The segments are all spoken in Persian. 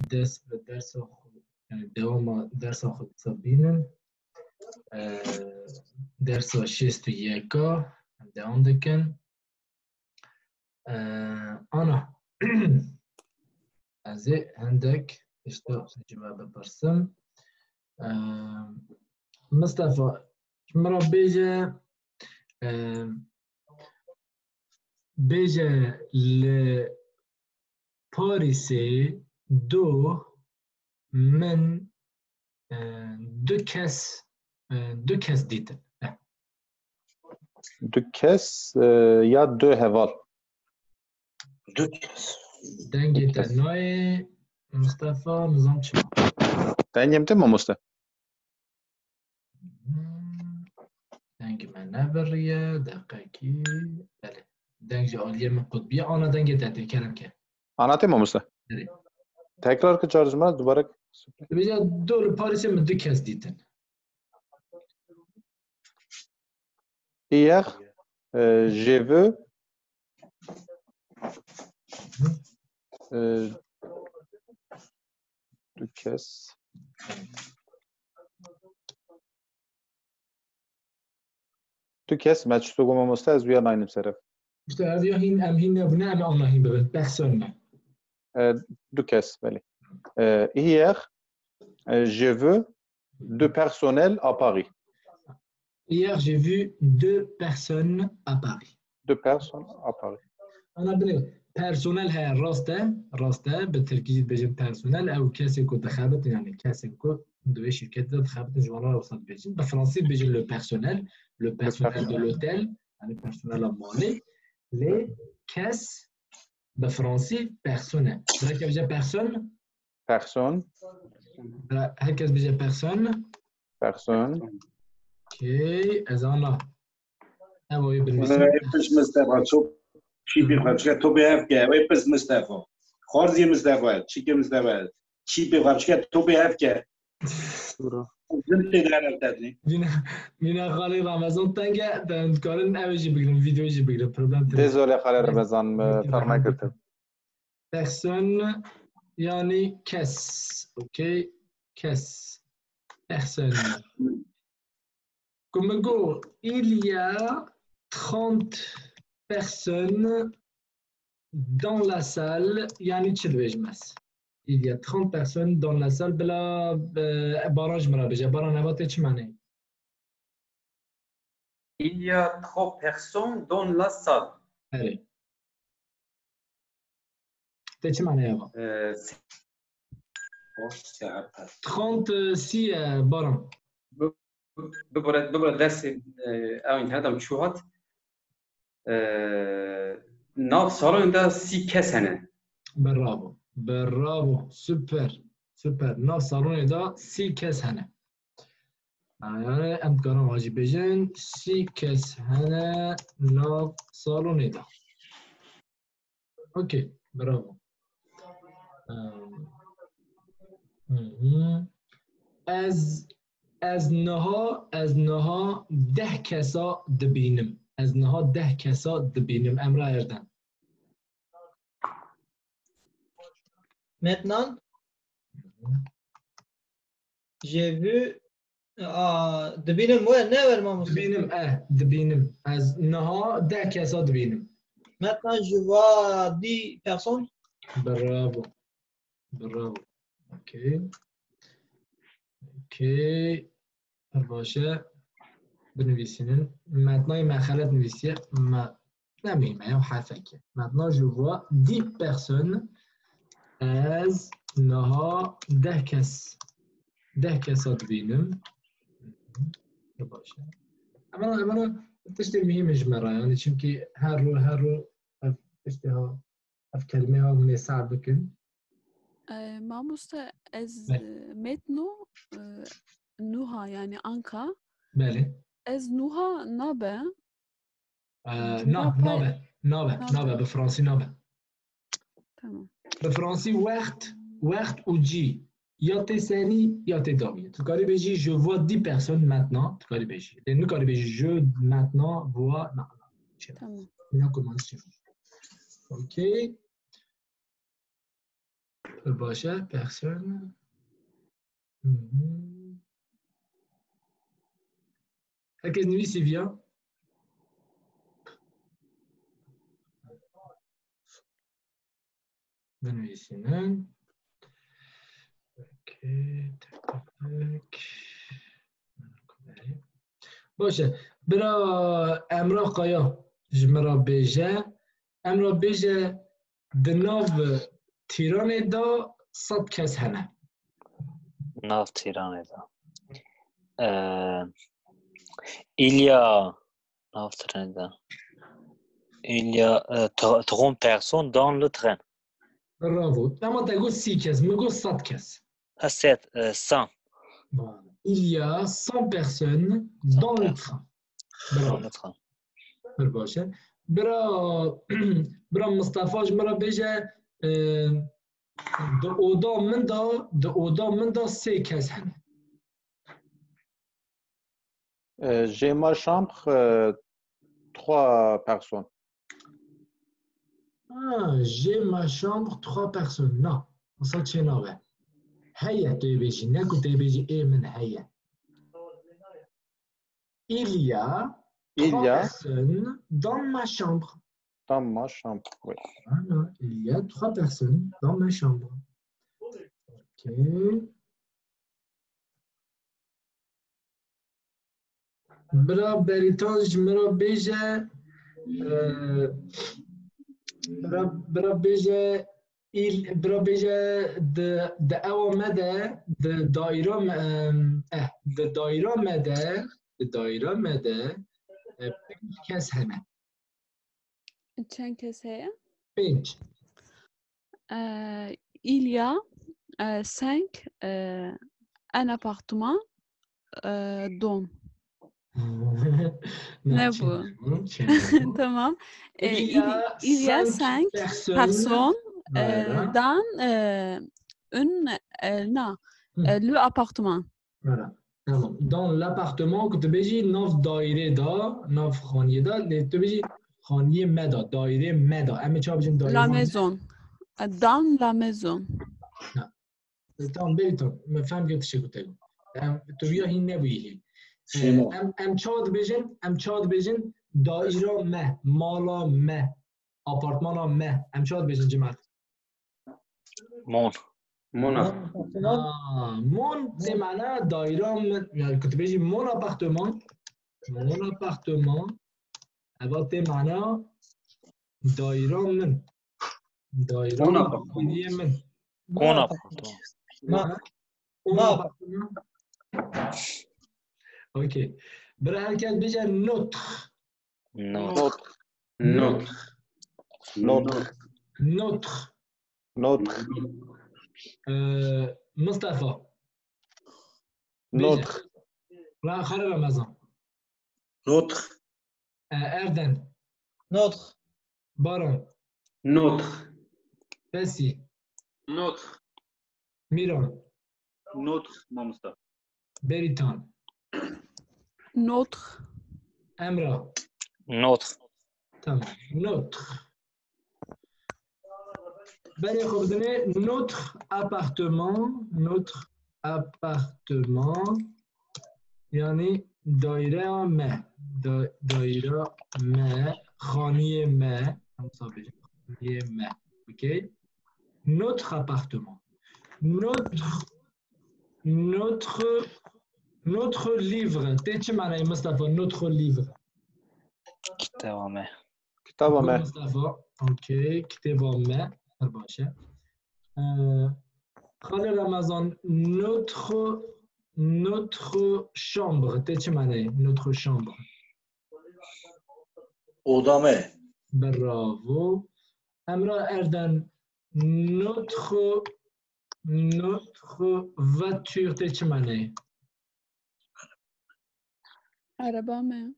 درس خود يعني دوام درس خود صبينا درس شيست ياكا دوام دكن أنا أزي عندك اشتاق جواب برسم مصطفى مرة بيجا لباريسي دو من دو كاس ديتن دو کس یا دو هوال دنگی تنوی مصطفى نظام چما دنگم تم مصطفى دنگ من نبریه دقیقی بله دنگ عالیه من قطبیه آنا دنگ تدیر کردم که آنا تم مصطفى تکرار که چارج من دوباره بجا دور پاریس من دو کس دیدن hier j'ai vu دو کس دو کس ما چطور گم مصطفى از بیا ناینم صرف işte ya hin am hin ne ne ama hin bebel personne دو کس بله hier j'ai vu deux personnels à Paris. Hier, j'ai vu deux personnes à Paris. Deux personnes à Paris. أنا بني personel هي راسته بالتركيز بيجي personel أو كاسي كو دخابت يعني كاسي كو دوي شركة دخابت جوانا وصل بيجي بالفرنسي بيجي le personnel de l'hôtel يعني personnel مالي les caisses بالفرنسي personnel هكذا بيجي personne هكذا بيجي personne اوكي از انا اوي بالنسبه بس مصطفى شو چی بخواد تو به اف که وای بس مصطفى خارزی مصطفى چی که مصطفى چی بخواد تو به اف که مینا خالی رمضان تنگه دندکارن اویجی بگیرم ویدیویی بگیرم پروبلم دیزولی خالی رمضان فرما کرده پرسون یعنی کس اوکی کس personne. Comme go, il y a 30 personnes dans la salle. يعني تشلويجمس. Il y a 30 personnes dans la salle بلا باراج مرابجة بارا نبات إيش معناه؟ Il y a 30 personnes dans la salle. أري. إيش معناه يا با؟ 36 بارا. ببرد درس او اینترنت هم چوهات ناف سالن دا 30 کس هنه برافو سوپر ناف سالن دا 30 کس هنه يعني امكانه واجب بجن 30 کس هنه ناف سالن دا اوكي برافو از نها 10 کسا دبینم از نها 10 کسا دبینم امرا اردن Maintenant, j'ai vu دبینم وين نور ما دبینم از نها 10 کسا دبینم Maintenant, je vois 10 personnes. برافو اوكي باشه بنویسین maintenant ما خلت نویسیه ما نمیمه یا حرفه که maintenant je vois 10 personnes از نها 10 کس دبینم باشه اما تشتي مهم جمرة يعني چونكي هر رو اشتها اف كلمه ها من صعب بكن ما از متنو نوها يعني أنكا بله از نوها نابه نابه بفرنسي نابه تمام بفرنسي وقت و جي يا تي ثاني يا تي دامي تقاري بيجي je vois 10 personnes maintenant تقاري بيجي لأنه تقاري بيجي je maintenant vois non تمام هنا كومانسيون اوكي باشه personne. هرکس نویسی بیا. بنویسینن. اوکی تک. باشه برا امرا قایا جمرا بیجه امرا بیجه دناو تیران دا 100 کس هنه ناو تیران دا il y a 30 personnes dans le train. برافو اما تقول 30 کس مگو 100 کس 100. Il y a 100 personnes dans le train. Dans le train. باشه برا مصطفى جمرا بیجه د اودا من دا 3 کس هنه J'ai ma chambre, 3 personnes. J'ai ma chambre 3 personnes. Non, ça c'est non. هيا تبيجي ناكو تبيجي ايه من هيا. Il y a 3 personnes dans ma chambre. Dans ma chambre, oui. Voilà, il y a 3 personnes dans ma chambre. Ok. برا بريتانج مرا بيجا برا بيجا برا بيجا د او مدى د دايره د دايره مدى 5 کس هنه چند کس هست؟ 5 il y a 5 un appartement dont نبو تمام il y a 5 personnes dans le appartement. Voilà. Dans l'appartement كنت بيجي ناف دايره دا ناف خانيه دا تبيجي خانيه مدا دايره مدا اما چا بيجن دايره la maison dans la maison. تمام بيتون ما فهم قلت شو قلت لهم تو بيا هين نبيه ام چاد بيجن دايره ما مالا ما آپارتمانا ما ام چاد بيجن جماعت مون ده معناه دايره يعني كنت بيجي مون ابارتمان البته معناه دايره من اوكي برا هركز بيجي نوتر مصطفى Notre. لا خلي رمضان Notre. أردن Notre. بارون Notre. باسي Notre. ميرون Notre, Mamsta. بريتان Notre. أمرا Notre. تمام نوتر بله خب دنه نوتر appartement یعنی دایره ما خانه ما اوکی notre appartement notre livre چه معنی مصطفى notre livre كتاب ما مصطفى اوکی کتاب ما باشه خاله رمضان notre chambre چه معنی notre chambre Odame. براو امرا اردن notre voiture چه معنی عربامه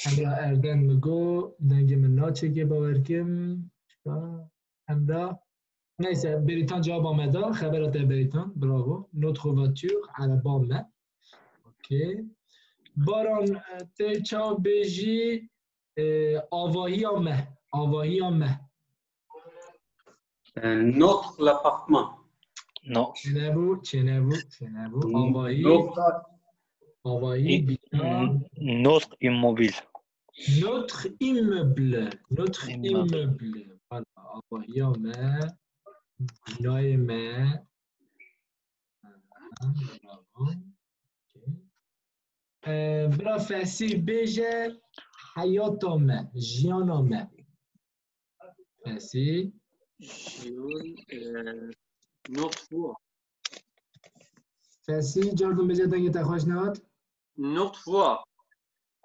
امرا اردن مگو دنگ من ناچه که باورکم امرا نیسه بریتان جواب آمده خبرات بریتان براو notre voiture عربامه اوکی باران تچا بیجی آواهی آمه Notre l'appartement. Non. Tienez-vous. Envoyez I- bien. Notre immobile. Notre immeuble. Immeuble. Voilà. Envoyons mais. برا فسی بیجه حیاتم جیانم فسی Notre voix. فسی جاردون بیجه دنگی تخواش نهاد Notre voix.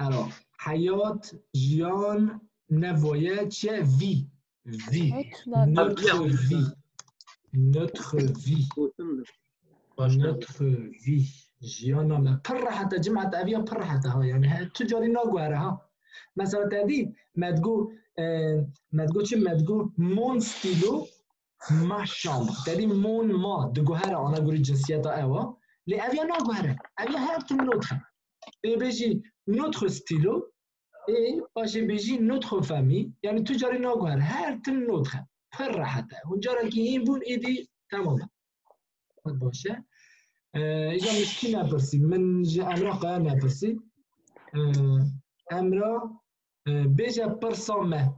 alors حیات جیان نوایه چه وی notre vie جیانم پر حتى جمعت اویا پر حتى ها يعني تجاری نگوهره ها مثلا تدید مدگو چه مدگو مون ستیلو ما شامبر تدی مون ما دگوهره آنها گوری جنسیت ها اوا لی اویا نگوهره اویا هر تن نوتره بيجي notre stylo et باشه بيجي notre famille يعني تجاري نگوهره هر تن نوتره پر حتى ونجارة که این بون ایدی تماما باشه ایجا مشکی نپرسی من جا امرا قایا نپرسی امرا بیجا پرسامه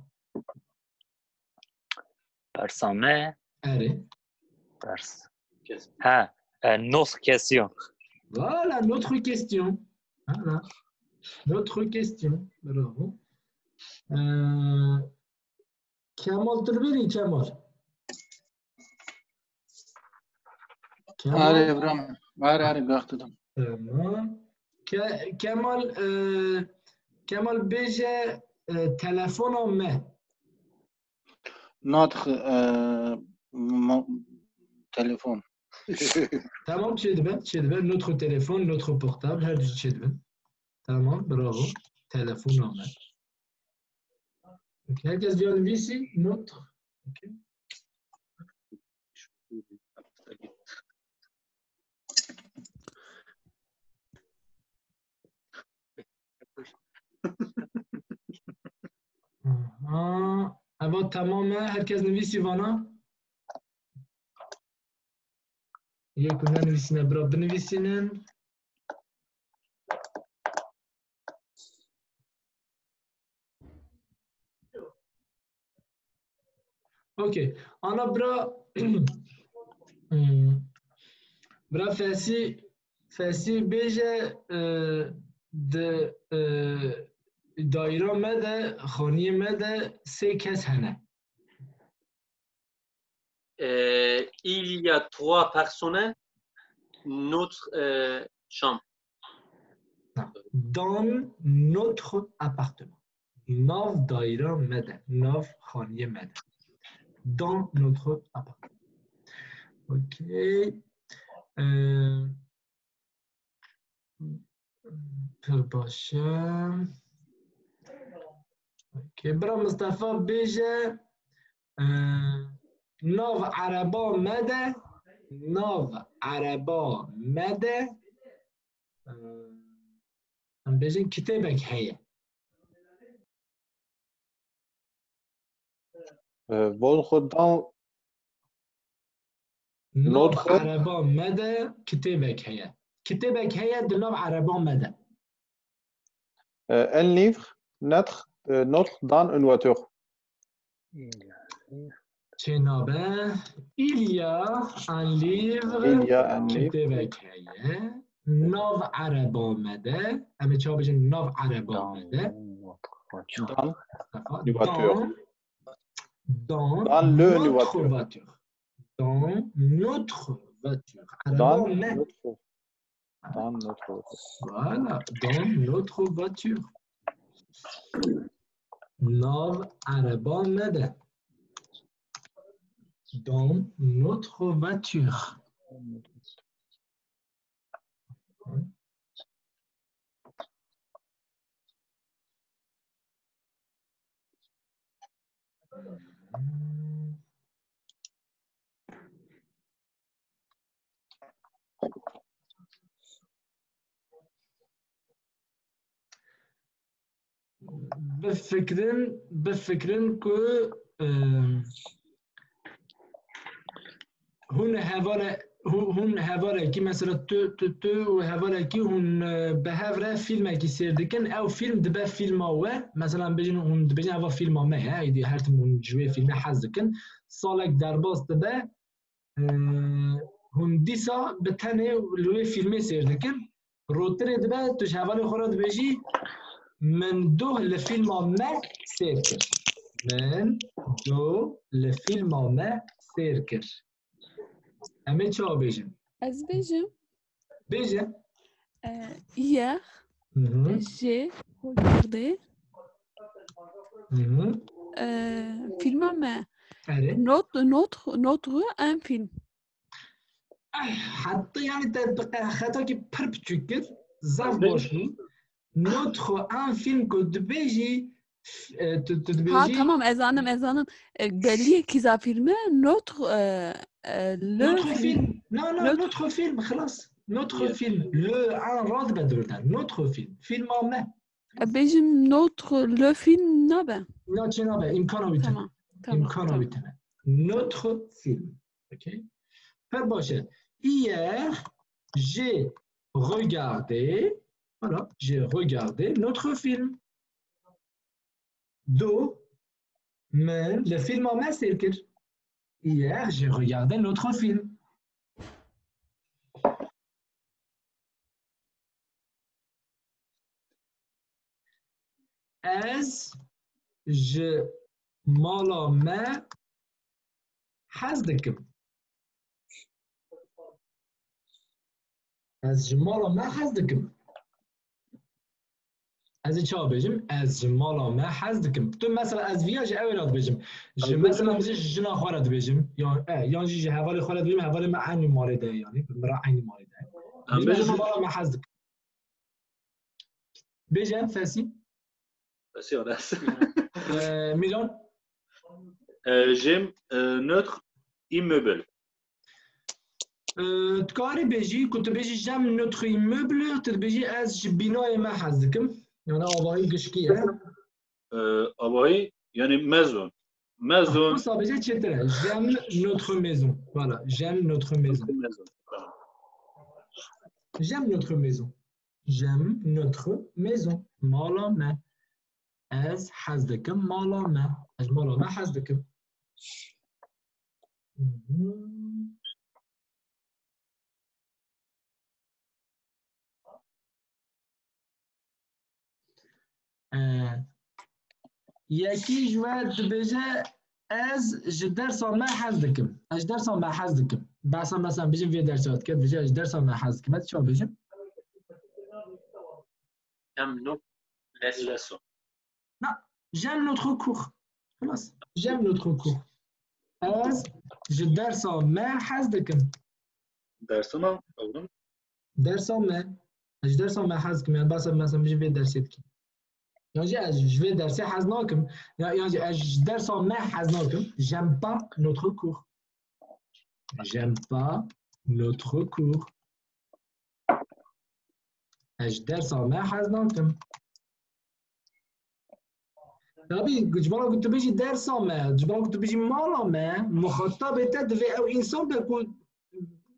Personnel. اره Notre question. voilà notre question bravo Kemal Turbini Kemal آره ابراهیم آره گفتم تمام Kemal بیجا تلفنم ناطق تلفن تمام چه دبن notre téléphone notre portable هر چه دبن تمام برافو تلفن آمد اوکی herkes vient de ici notre ok اما تمام herkes نویسی وانا یک ننویسینه برا بنویسینن اوکی انا برا فسی بیجه ده دایره مده خانی مده سه کس هنه Il y a 3 personnes. Notre chambre. dans notre appartement ناف دایره مده ناف خانی مده dans notre appartement اوکی پر باشه اوکی برا مصطفی بیجه ناف عربا مده هم بیجن کتابک هیه بون خود دان ناف عربا مده کتابک هیه دناف عربا مده un livre notre dans une voiture. جنابه il y a un livre کتابک هیه ناف عربا مده همه چه ها بجن ناف عربا مده Dans notre voiture dans notre voiture dans notre voiture. Voilà, dans notre voiture. Nav araba mede. Dans notre voiture. بفكرن كو هون هوالا کی مثلا تو و هوالا کی هون به هفره فیلم کی سیر دکن او فیلم دبه فیلم آوه مثلا بجن هون بجن اوا فیلم آمه ها ایدی هر تمون جوی فیلم حز دکن سالک در باز دبه هون دیسا به تنه لوی فیلم سیر دکن روتر دبه توش هوالا خورد بجی من دو لفیلم آمه سیر کر من دو لفیلم آمه سیر کر همه چه ها بیجن؟ از بیجم بیجن؟ hier j'ai regardé film mais notre un film حتى يعني تبقى خطاكي برب تشكر زاف باشني notre un film كنت بيجي ها تمام ezanım belli كذا فيلم notre notre film non notre film خلاص notre film le un راد بدرتن notre film فيلم ما بيجم notre le film نبه نبه إمكانه بيتنا notre film ok پر باشه hier j'ai regardé voilà j'ai regardé notre film دو من le film ما سيركر hier j'ai regardé notre film از ج مالا ما حز دکم از ج مالا ما حز دکم از چه بجم از ج مالا ما حز دکم تو مثلا از ویاج اولاد بجم ج مثلا بجم جنا خورد بجم یا جی حوالی خورد بجم حوالی ما عینی مارده یعنی مرا عینی مارده بجم مالا ما حز دکم بجم فسی Milan j'aime notre immeuble. تكاري بيجي كنت بيجي جام notre immeuble تبيجي از بناء ما حزكم يعني أباهي قشكية أباهي يعني maison ça veut dire تشتري j'aime notre maison voilà j'aime notre maison j'aime notre maison j'aime notre maison مالا ما از حزدكم مالا ما از مالا ما حزدكم یکی جواد بجه از درس ما حزدكم از درس ما حزدكم بس مثلا بجم في درسات كده بجه از درس ما حزدكم هات شو بجم Non, j'aime notre cours. J'aime notre cours. Je درس ما حزدكم. درسنا أولاً. درس ما. je درس ما حزدكم يعني بس مثلا بيجي في درسيتك. يعني je vais درسي حزناكم. يعني je درس ما حزناكم. J'aime pas notre cours. J'aime pas notre cours. je درس ما حزناكم. طبيعي جبران كنت بيجي درس ما جبران كنت بيجي مالا ما مخاطب تدفع او انسان بكون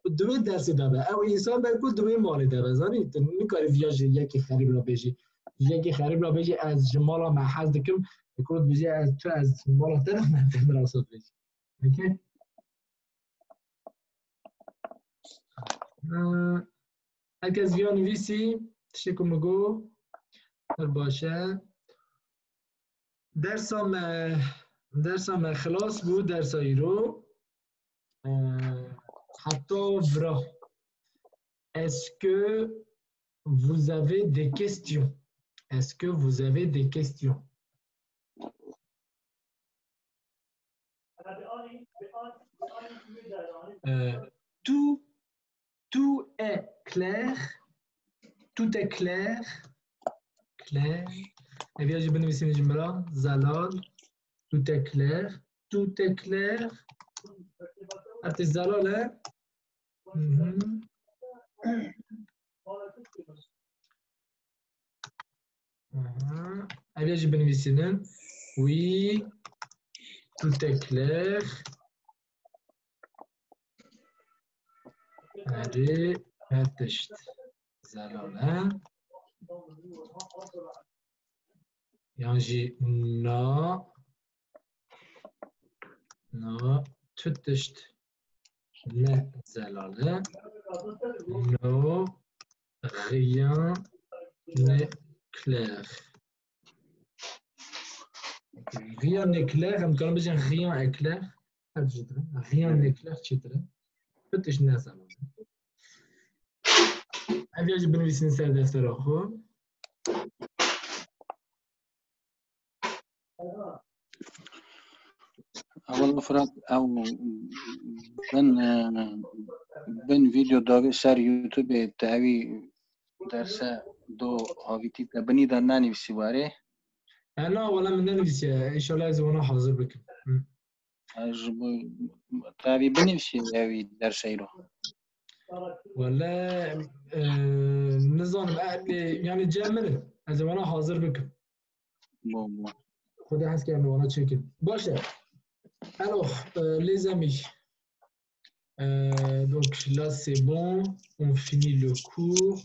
دوی درس دابه او انسان بكون دوی مال دابه زنی تو نکاری ویاج یکی خریب را بيجي یکی خریب را بيجي از جمالا ما حزدكم يكون بيجي از تو از مالا طرف ما تمراسات بيجي اوكي هرکس ویا نویسی تشکر مگو باشه درسم خلاص بود درسایی رو حتی ورا est-ce que vous avez des questions est-ce que vous avez des questions tout est clair clair et bien, je vais vous donner une Zalal, tout est clair. Ah, t'es Zalal, hein? Eh bien, je vais vous donner oui, tout est clair. هذه هتشت زلالة يعني نا تتشت لا زلالة no rien n'est clair. Rien n'est clair, comme quand on dit rien est clair, rien n'est clair, peut-être je n'ai pas. أبي أجيب بنويسين سعد دفتر أخو. أول فرق أو بن فيديو داوي سر يوتيوب تاوي درسه دو هاويتي تبني داناني بسيواري. أنا ولا من نفسي إن شاء الله إذا أنا حاضر بكم. أجبو تاوي بنفسي أوي درسيرو. ولا نظام يعني جامل إذا أنا حاضر بكم. بو. خدا حس كأنه وانا تشيكن باشه. Alors les amis, donc là c'est bon, on finit le cours.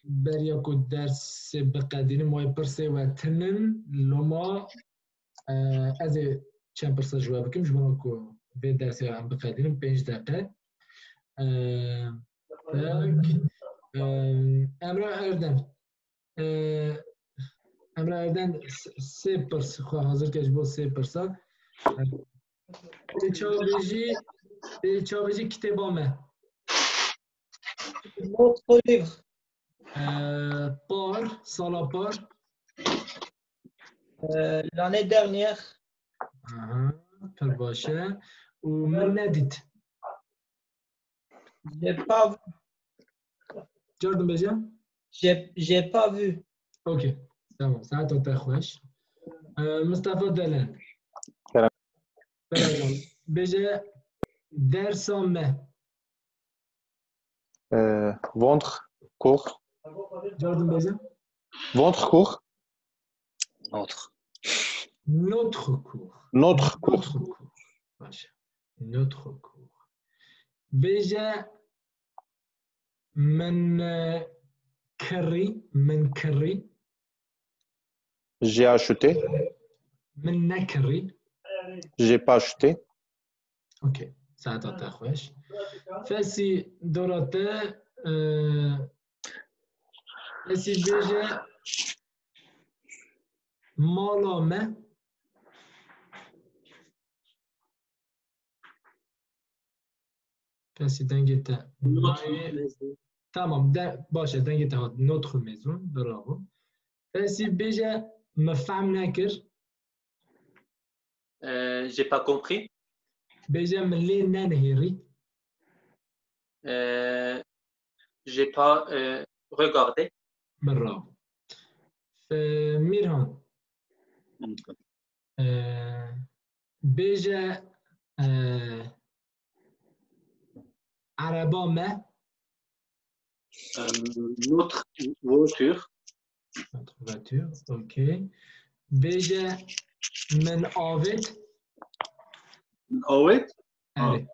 برياكو الدرس بقادين موي برسي واتنن لما أزي كم برسا جوابكم جبناكو في درس عم بقادين 5 دقائق. أمرا أردن امرا اردن 3% خو حاضر کش با 3% چاویجی کتابامه Notre livre. پار سالا پار L'année dernière. پر باشه و من ندید J'ai pas vu. جاردن بجم J'ai pas vu. اوكي تمام ساعت تا خوش مصطفى دلن بجا درسامه Ventre court. جاردن بجم Ventre court. Autre. Notre cours. Notre cours. Notre cours. Beja من curry. J'ai acheté. من نكري. J'ai pas acheté. Ok, ça attend ta خوش. فاسي دورته فاسي beja مالامه فاسي دنگتا تمام باشه دنگتا notre maison برافو فاسي beja مفهم نكر J'ai pas compris. beja ملي ننهري J'ai pas regardé. برافو فميرهان beja عربا ما Notre voiture. Notre voiture, ok. Beja من آوت Oh oui. Allez.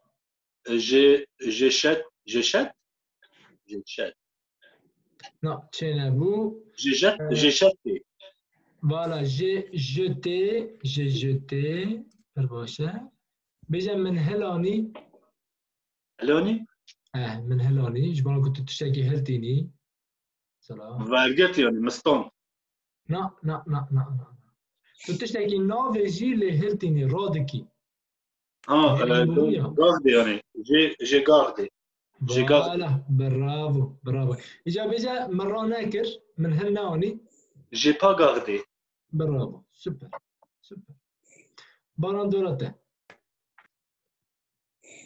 J'achète. Non, Tchenabou. J'ai jeté. Voilà, j'ai jeté. Perbocha. Beja من هلاني. هلوني؟ من هلاني. Je pense que tu تشتكي هلتيني. سلام. فارجت يعني مسطون. Non. Tu تشتكي نافجي لهلتيني رادكي. Gardé يعني. J'ai gardé. Voilà, bravo. إجابة مرة ناكر من هالنواني. J'ai pas gardé. Bravo, super. Baron دورته.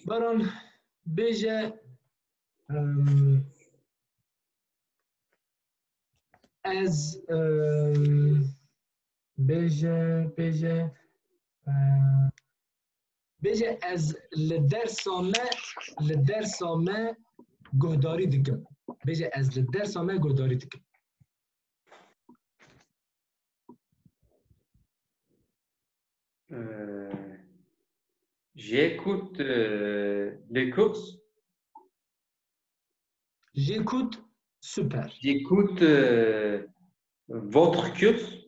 Baron beja as beja از لدرسامه گهداری دکم بجه از لدرسامه گهداری دکم J'écoute les courses. J'écoute. Super. J'écoute votre course.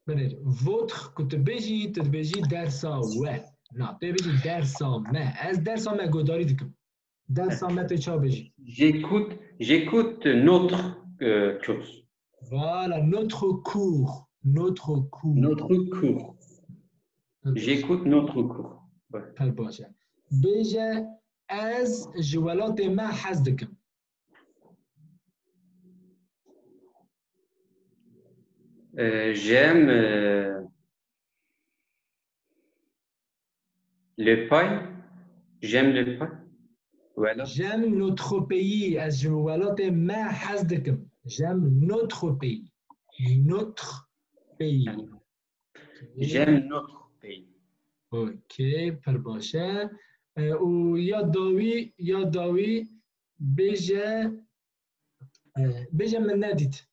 بنير votre كتبيجي درسا نا تبيجي درسا ما از درسا ما قداري دكم درسا ما تشا بيجي J'écoute notre course. Voilà, notre cours. Notre cours. J'écoute notre cours. هل باشا بيجي از جوالات ما حزدكم J'aime le pain. J'aime le pain. Voilà. J'aime notre pays. از جوالات ما حزدكم. J'aime notre pays. Notre pays. J'aime notre pays. Ok, پر باشه و یا داوی بيجي من ناديت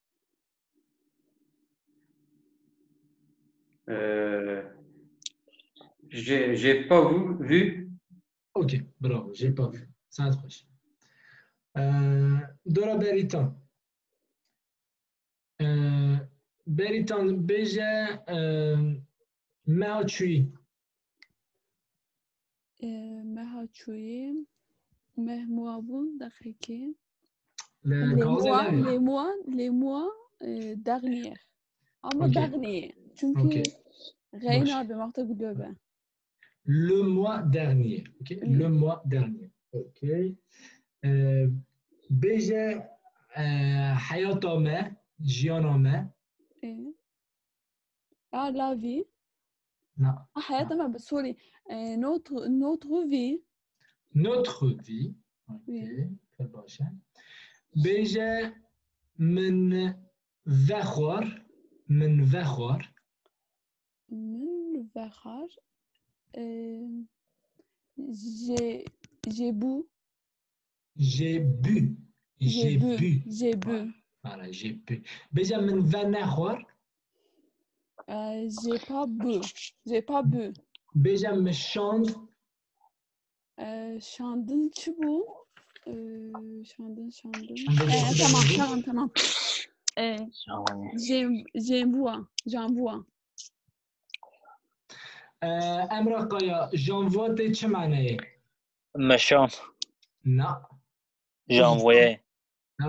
J'ai pas vu. Ok, bravo, j'ai pas vu. Ça accroche. Dora Beritan. Beritan, beja Maochui. Mahachoui. Mehmoabun, Dakheke. Les mois derniers. Ama dernier. Çünkü Reyna bir marta gidiyor ben. Le mois dernier. Okay? Le mois dernier. Ok. Beja hayatome, jianome. La vie. Non. Hayatome, sorry. Notre vie. Notre vie. Ok. Très bien. Beja من ذخر. J'ai bu. Voilà, j'ai bu. Beja من ذنخر. J'ai pas bu. Beja من شاند. Şandın çubuğu. Şandın. Tamam. J'envoie. امرا قایا j'envoie tes چه معنی؟ مشان. نه. j'envoie. نه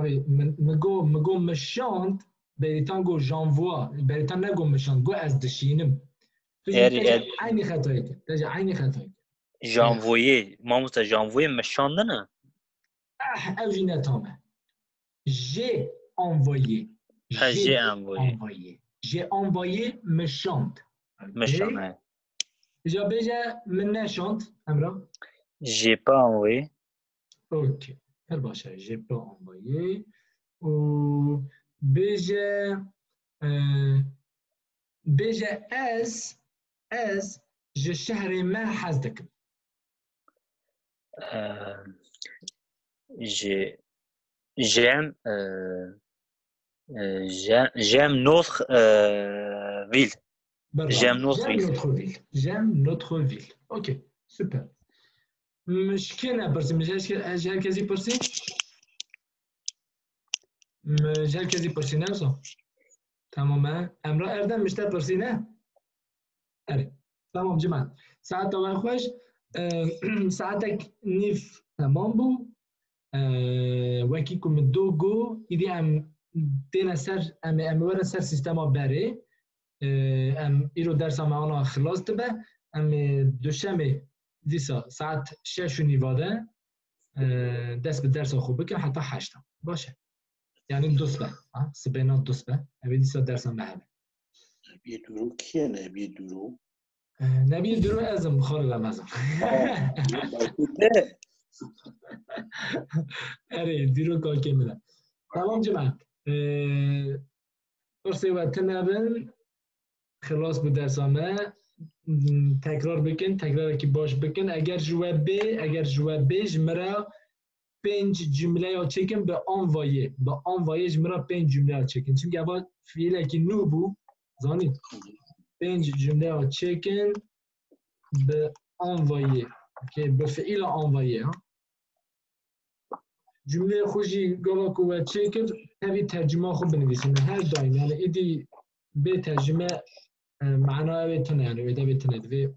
مگو مشاند بریتان گو j'envoie بریتان نگو مشاند گو از دشینم. عینی خطایی که. j'envoie. ماموستا j'envoie مشانده نه؟ او جی نتامه. j'ai envoyé. J'ai envoyé مشاند. مشانده. بیجا من نشاند امرا؟ j'ai pas envoyé. Ok, هر باشه j'ai pas envoyé و بیجا از je شهر ما حزدكم. j'aime notre ville. J'aime notre ville. Ok, super. مشكلة برسي مجال كذي برسي نفسه تماما امرا اردم مشتر برسي نه اري تمام جماعة ساعت طبعا خوش ساعتك نيف تمام بو وكيكم الدوغو إذا ام تينا سر ام ورا سر سيستما باري ام ایرو درس معنا خلاص تبه ام دوشنبه دیسا ساعت 6 نیواده دست به درس خوب بکن حتی 8 باشه یعنی دوسبه سبینا دوسبه اوی دیسا درس هم بهبه نبی درو کیه نبی درو؟ نبی درو ازم خارلم ازم اره درو کار کمیده تمام جمعه برسه وقت نبن خلاص بود درسامه تکرار بکن تکرار که باش بکن اگر جواب جمره 5 جمله یا چکن به انوایه جمره 5 جمله یا چکن چون که اول فعله که نو بو زانید 5 جمله یا چکن به envoyé. Ok, بفعل envoyé. جمله خوشی گاوا کوه چه کرد همی ترجمه خوب بنویسیم هر دایم یعنی ایدی به ترجمه معنا اویتونه یعنی ویده بیتونه دوی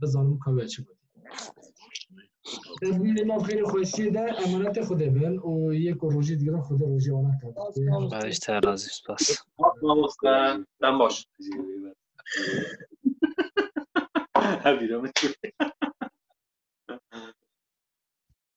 بزانم کوه چه بود تبدیل ما خیلی خوشی ده امانت خوده بن و یک روژی دیگه خود روژی آنه کرد بعدش ترازی سپاس Ben boş. Ha bir ama